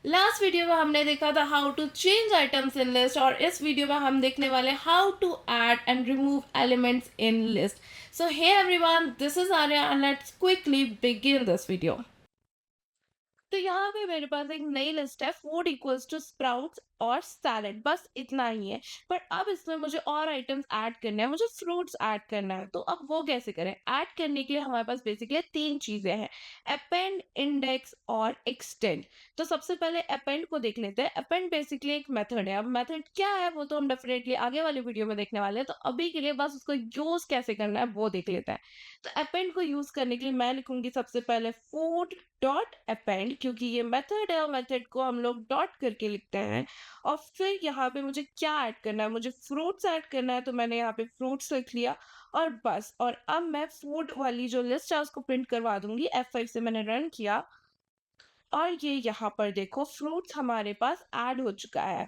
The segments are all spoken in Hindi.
लास्ट वीडियो में हमने देखा था how to change items in list और इस वीडियो में हम देखने वाले how to add and remove elements in list. So hey everyone, this is Arya and let's quickly begin this video. तो यहाँ पे मेरे पास एक नई लिस्ट है, फूड इक्वल्स टू स्प्राउट्स और सैलेड, बस इतना ही है. पर अब इसमें मुझे और आइटम्स ऐड करने हैं, मुझे फ्रूट्स ऐड करना है. तो अब वो कैसे करें? ऐड करने के लिए हमारे पास बेसिकली तीन चीजें हैं: अपेंड, इंडेक्स और एक्सटेंड. तो सबसे पहले अपेंड को देख लेते हैं. अपेंड बेसिकली एक मेथड है. अब मेथड क्या है वो तो हम डेफिनेटली आगे वाली वीडियो में देखने वाले हैं. तो अभी के लिए बस उसको यूज कैसे करना है वो देख लेते हैं. तो अपेंड को यूज करने के लिए मैं लिखूंगी सबसे पहले फूड डॉट अपेंड, क्योंकि ये मेथड है और मेथड को हम लोग डॉट करके लिखते हैं. और फिर यहाँ पे मुझे क्या ऐड करना है? मुझे फ्रूट्स ऐड करना है, तो मैंने यहाँ पे फ्रूट्स लिख लिया और बस. और अब मैं फूड वाली जो लिस्ट है उसको प्रिंट करवा दूंगी. F5 से मैंने रन किया और ये यहाँ पर देखो फ्रूट्स हमारे पास ऐड हो चुका है.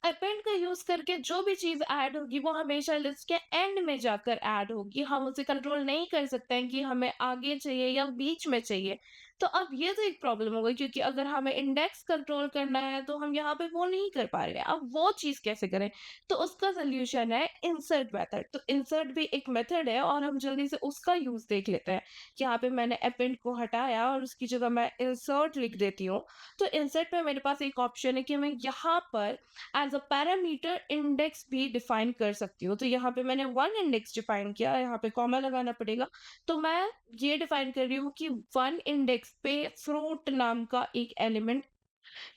अपेंड का यूज करके जो भी चीज ऐड होगी वो हमेशा लिस्ट के एंड में जाकर ऐड होगी. हम उसे कंट्रोल नहीं कर सकते हैं कि हमें आगे चाहिए या बीच में चाहिए. तो अब ये तो एक प्रॉब्लम हो गई, क्योंकि अगर हमें इंडेक्स कंट्रोल करना है तो हम यहाँ पे वो नहीं कर पा रहे हैं. अब वो चीज कैसे करें? तो उसका सोल्यूशन है इंसर्ट मेथड. तो इंसर्ट भी एक मेथड है और हम जल्दी से उसका यूज देख लेते हैं. यहाँ पे मैंने अपेंड को हटाया और उसकी जगह मैं इंसर्ट लिख देती हूँ. तो इंसर्ट में मेरे पास एक ऑप्शन है कि मैं यहाँ पर एज अ पैरामीटर इंडेक्स भी डिफाइन कर सकती हूँ. तो यहाँ पे मैंने वन इंडेक्स डिफाइन किया, यहाँ पे कॉमा लगाना पड़ेगा. तो मैं ये डिफाइन कर रही हूँ कि वन इंडेक्स पे फ्रूट नाम का एक एलिमेंट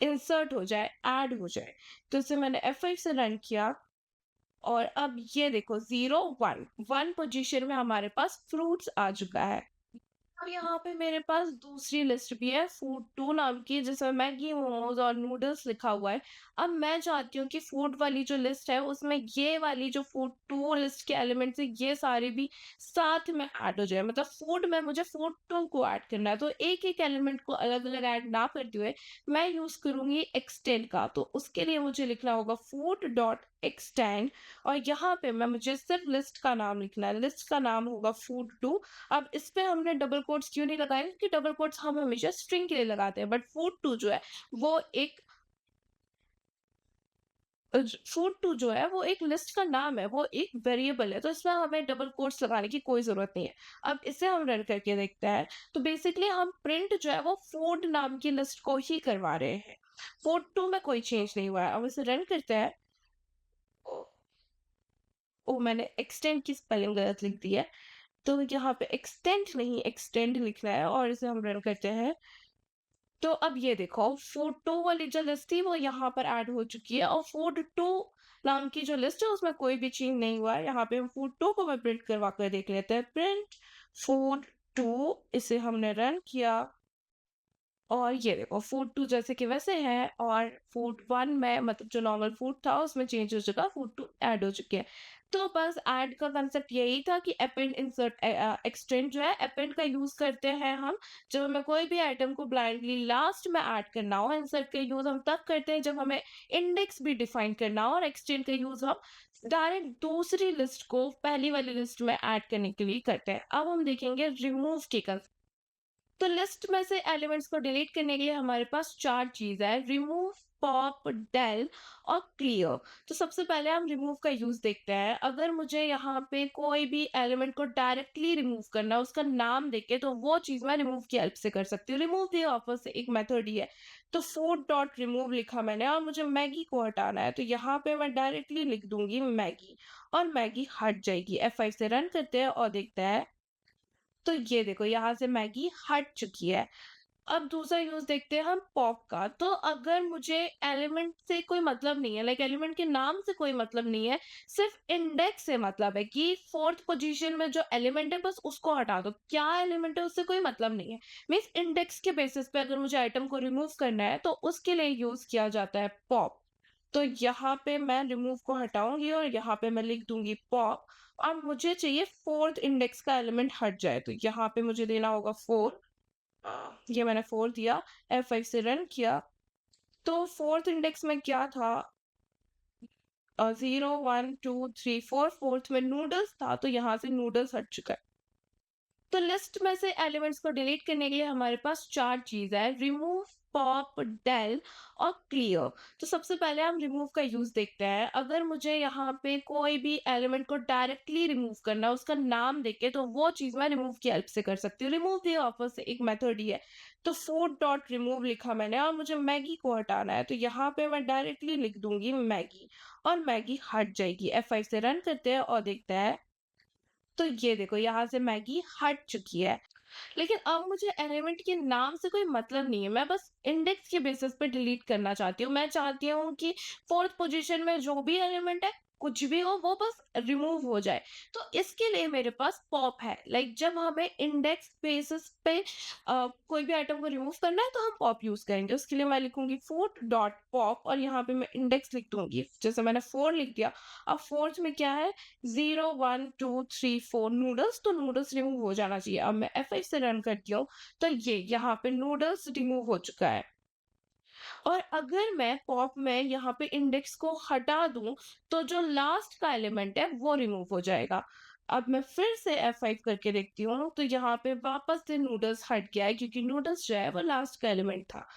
इंसर्ट हो जाए, ऐड हो जाए. तो इसे मैंने F5 से रन किया और अब ये देखो 0 1 1 पोजीशन में हमारे पास फ्रूट्स आ चुका है. अब यहाँ पे मेरे पास दूसरी लिस्ट भी है, फूड टू नाम की, जिसमें मैगी, मोमोज और नूडल्स लिखा हुआ है. अब मैं चाहती हूँ कि फूड वाली जो लिस्ट है उसमें ये वाली जो फूड टू लिस्ट के एलिमेंट्स है ये सारे भी साथ में ऐड हो जाए. मतलब फूड में मुझे फूड टू को ऐड करना है, तो एक एक एलिमेंट को अलग अलग ऐड ना करते हुए मैं यूज करूंगी एक्सटेंड का. तो उसके लिए मुझे लिखना होगा फूड डॉट एक्सटेंड और यहाँ पे मैं मुझे सिर्फ लिस्ट का नाम लिखना है. लिस्ट का नाम होगा फूड टू. अब इस पे हमने डबल कोट्स क्यों नहीं लगाए? क्योंकि डबल कोट्स हम हमेशा स्ट्रिंग के लिए लगाते हैं, बट फूड टू जो है वो एक फूड टू जो है वो एक लिस्ट का नाम है, वो एक वेरिएबल है. तो इसमें हमें डबल कोट्स लगाने की कोई जरूरत नहीं है. अब इसे हम रन करके देखते हैं. तो बेसिकली हम प्रिंट जो है वो फूड नाम की लिस्ट को ही करवा रहे हैं. फूड टू में कोई चेंज नहीं हुआ है. अब इसे रन करते हैं. ओ, ओ मैंने एक्सटेंड की स्पेलिंग गलत लिख दी है. तो यहाँ पे एक्सटेंड नहीं एक्सटेंड लिखना है और इसे हम रन करते हैं. तो अब ये देखो फोटो वाली जो लिस्ट थी वो यहाँ पर ऐड हो चुकी है और फूड टू नाम की जो लिस्ट है उसमें कोई भी चेंज नहीं हुआ है. यहाँ पे हम फूड टू को मैं प्रिंट करवा कर देख लेते हैं. प्रिंट फूड टू, इसे हमने रन किया और ये देखो फूड टू जैसे कि वैसे है और फूड वन में मतलब जो नॉर्मल फूड था उसमें चेंज हो चुका, फूड टू ऐड हो चुके हैं. तो बस ऐड का कंसेप्ट यही था कि अपेंड इंसर्ट एक्सटेंड जो है अपेंड का यूज करते हैं हम जब हमें कोई भी आइटम को ब्लाइंडली लास्ट में ऐड करना हो. इंसर्ट का यूज हम तब करते हैं जब हमें इंडेक्स भी डिफाइन करना हो और एक्सटेंड का यूज हम डायरेक्ट दूसरी लिस्ट को पहली वाली लिस्ट में ऐड करने के लिए करते हैं. अब हम देखेंगे रिमूव के concept. तो लिस्ट में से एलिमेंट्स को डिलीट करने के लिए हमारे पास चार चीज है: रिमूव, पॉप, डेल और क्लियर. तो सबसे पहले हम रिमूव का यूज देखते हैं. अगर मुझे यहाँ पे कोई भी एलिमेंट को डायरेक्टली रिमूव करना है उसका नाम देके, तो वो चीज मैं रिमूव की हेल्प से कर सकती हूँ. रिमूव भी ऑफर से एक मेथड ही है. तो फूड डॉट रिमूव लिखा मैंने और मुझे मैगी को हटाना है, तो यहाँ पे मैं डायरेक्टली लिख दूंगी मैगी और मैगी हट जाएगी. F5 से रन करते हैं और देखते हैं. तो ये देखो यहाँ से मैगी हट चुकी है. अब दूसरा यूज देखते हैं हम पॉप का. तो अगर मुझे एलिमेंट से कोई मतलब नहीं है, लाइक एलिमेंट के नाम से कोई मतलब नहीं है, सिर्फ इंडेक्स से मतलब है कि फोर्थ पोजीशन में जो एलिमेंट है बस उसको हटा दो, क्या एलिमेंट है उससे कोई मतलब नहीं है. मीन्स इंडेक्स के बेसिस पे अगर मुझे आइटम को रिमूव करना है तो उसके लिए यूज किया जाता है पॉप. तो यहाँ पे मैं रिमूव को हटाऊंगी और यहाँ पे मैं लिख दूंगी पॉप और मुझे चाहिए फोर्थ इंडेक्स का एलिमेंट हट जाए. तो यहाँ पे मुझे देना होगा 4. ये मैंने 4 दिया. F5 से रन किया. तो फोर्थ इंडेक्स में क्या था? 0 1 2 3 4. फोर्थ में नूडल्स था, तो यहाँ से नूडल्स हट चुका है. तो लिस्ट में से एलिमेंट्स को डिलीट करने के लिए हमारे पास चार चीज है: रिमूव, पॉप, डेल और क्लियर। तो सबसे पहले हम रिमूव का यूज देखते हैं। अगर मुझे यहाँ पे कोई भी एलिमेंट को डायरेक्टली रिमूव करना है उसका नाम देके, तो वो चीज मैं रिमूव की हेल्प से कर सकती हूँ। रिमूव दी ऑफर से एक मेथड ही है। तो फूड डॉट रिमूव लिखा मैंने और मुझे मैगी को हटाना है, तो यहाँ पे मैं डायरेक्टली लिख दूंगी मैगी और मैगी हट जाएगी। F5 से रन करते हैं और देखते हैं, तो ये देखो यहाँ से मैगी हट चुकी है। लेकिन अब मुझे एलिमेंट के नाम से कोई मतलब नहीं है, मैं बस इंडेक्स के बेसिस पे डिलीट करना चाहती हूँ। मैं चाहती हूँ कि फोर्थ पोजीशन में जो भी एलिमेंट है, कुछ भी हो, वो बस रिमूव हो जाए। तो इसके लिए मेरे पास पॉप है। जब हमें इंडेक्स बेसिस पे कोई भी आइटम को रिमूव करना है तो हम पॉप यूज करेंगे। उसके लिए मैं लिखूंगी फूड डॉट पॉप और यहाँ पे मैं इंडेक्स लिख दूंगी। जैसे मैंने 4 लिख दिया। अब फोर्थ में क्या है, 0 1 2 3 4 नूडल्स, तो नूडल्स रिमूव हो जाना चाहिए। अब मैं F5 से रन करती हूँ, तो ये यहाँ पे नूडल्स रिमूव हो चुका है। और अगर मैं पॉप में यहाँ पे इंडेक्स को हटा दूं, तो जो लास्ट का एलिमेंट है वो रिमूव हो जाएगा। अब मैं फिर से F5 करके देखती हूँ, तो यहाँ पे वापस से नूडल्स हट गया है, क्योंकि नूडल्स जो है वो लास्ट का एलिमेंट था।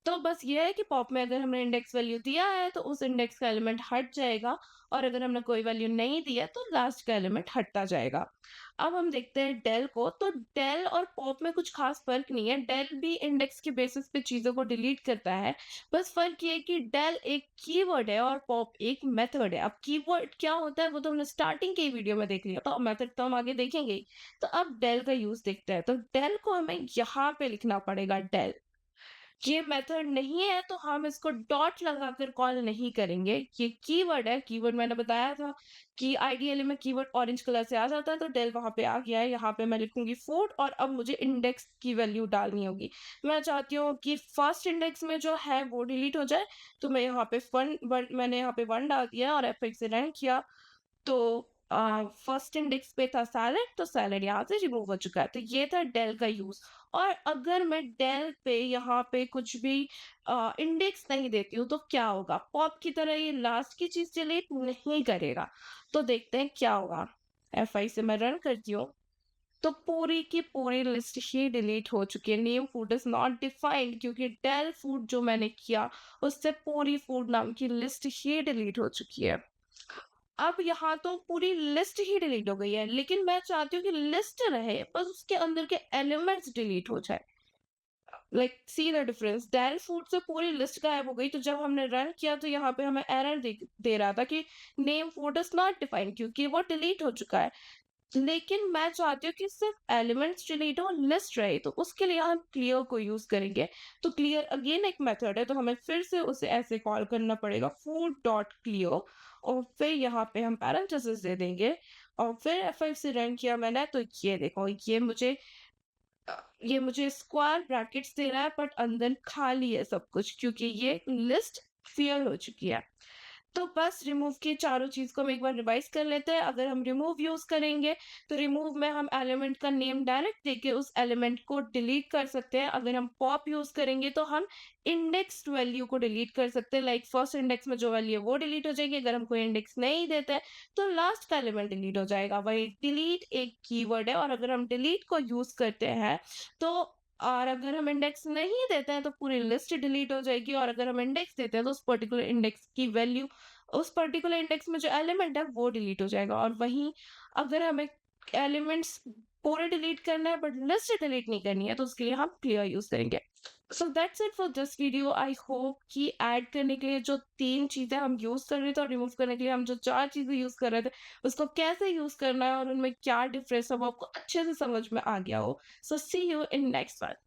तो बस ये है कि पॉप में अगर हमने इंडेक्स वैल्यू दिया है तो उस इंडेक्स का एलिमेंट हट जाएगा, और अगर हमने कोई वैल्यू नहीं दिया तो लास्ट का एलिमेंट हटता जाएगा। अब हम देखते हैं डेल को। तो डेल और पॉप में कुछ खास फर्क नहीं है। डेल भी इंडेक्स के बेसिस पे चीजों को डिलीट करता है। बस फर्क ये है कि डेल एक कीवर्ड है और पॉप एक मेथड है। अब कीवर्ड क्या होता है वो तो हमने स्टार्टिंग के वीडियो में देख लिया, तो मेथड तो हम आगे देखेंगे ही। तो अब डेल का यूज देखते हैं। तो डेल को हमें यहाँ पे लिखना पड़ेगा, डेल। ये मेथड नहीं है तो हम इसको डॉट लगाकर कॉल नहीं करेंगे। ये कीवर्ड है। कीवर्ड मैंने बताया था कि आइडियली में कीवर्ड ऑरेंज कलर से आ जाता है, तो डेल वहां पे आ गया है। यहाँ पे मैं लिखूंगी फूड और अब मुझे इंडेक्स की वैल्यू डालनी होगी। मैं चाहती हूँ कि फर्स्ट इंडेक्स में जो है वो डिलीट हो जाए, तो मैं यहाँ पे मैंने यहाँ पे 1 डाल दिया और F8 से रन किया। तो फर्स्ट इंडेक्स पे था सैलेड, तो सैलेड यहाँ से रिमूव हो चुका है। तो ये था डेल का यूज। और अगर मैं डेल पे यहाँ पे कुछ भी इंडेक्स नहीं देती हूँ तो क्या होगा, पॉप की तरह ये लास्ट की चीज डिलीट नहीं करेगा। तो देखते हैं क्या होगा। F5 से मैं रन करती हूँ, तो पूरी की पूरी लिस्ट ही डिलीट हो चुकी है। Name food is not defined, क्योंकि डेल फूड जो मैंने किया उससे पूरी फूड नाम की लिस्ट ही डिलीट हो चुकी है। अब यहाँ तो पूरी लिस्ट ही डिलीट हो गई है, लेकिन मैं चाहती हूँ कि लिस्ट रहे, बस उसके अंदर के एलिमेंट्स डिलीट हो जाए। See the difference, del food से पूरी लिस्ट गायब हो गई। तो जब हमने रन किया तो यहाँ पे हमें एरर दे रहा था कि name food is not defined, क्योंकि वो डिलीट हो चुका है। लेकिन मैं चाहती हूँ कि सिर्फ एलिमेंट्स डिलीट हो, लिस्ट रहे। तो उसके लिए हम क्लियर को यूज करेंगे। तो क्लियर अगेन एक मेथड है, तो हमें फिर से उसे ऐसे कॉल करना पड़ेगा, फूड डॉट क्लियर। और फिर यहाँ पे हम पैरेंथेसिस दे देंगे और फिर F5 से रन किया मैंने, तो ये देखो, ये मुझे स्क्वायर ब्रैकेट्स दे रहा है, बट अंदर खाली है सब कुछ, क्योंकि ये लिस्ट फेल हो चुकी है। तो बस रिमूव की चारों चीज को हम एक बार रिवाइज कर लेते हैं। अगर हम रिमूव यूज करेंगे तो रिमूव में हम एलिमेंट का नेम डायरेक्ट देके उस एलिमेंट को डिलीट कर सकते हैं। अगर हम पॉप यूज करेंगे तो हम इंडेक्स वैल्यू को डिलीट कर सकते हैं। फर्स्ट इंडेक्स में जो वैल्यू है वो डिलीट हो जाएगी। अगर हम कोई इंडेक्स नहीं देते हैं तो लास्ट का एलिमेंट डिलीट हो जाएगा। वही डिलीट एक कीवर्ड है, और अगर हम डिलीट को यूज करते हैं तो, और अगर हम इंडेक्स नहीं देते हैं तो पूरी लिस्ट डिलीट हो जाएगी, और अगर हम इंडेक्स देते हैं तो उस पर्टिकुलर इंडेक्स की वैल्यू, उस पर्टिकुलर इंडेक्स में जो एलिमेंट है वो डिलीट हो जाएगा। और वहीं अगर हमें एलिमेंट्स पूरे डिलीट करना है बट लिस्ट डिलीट नहीं करनी है, तो उसके लिए हम क्लियर यूज करेंगे। So that's it for this video. I hope कि ऐड करने के लिए जो 3 चीजें हम यूज कर रहे थे और रिमूव करने के लिए हम जो 4 चीजें यूज कर रहे थे, उसको कैसे यूज करना है और उनमें क्या डिफरेंस है वो आपको अच्छे से समझ में आ गया हो। सो सी यू इन नेक्स्ट वन।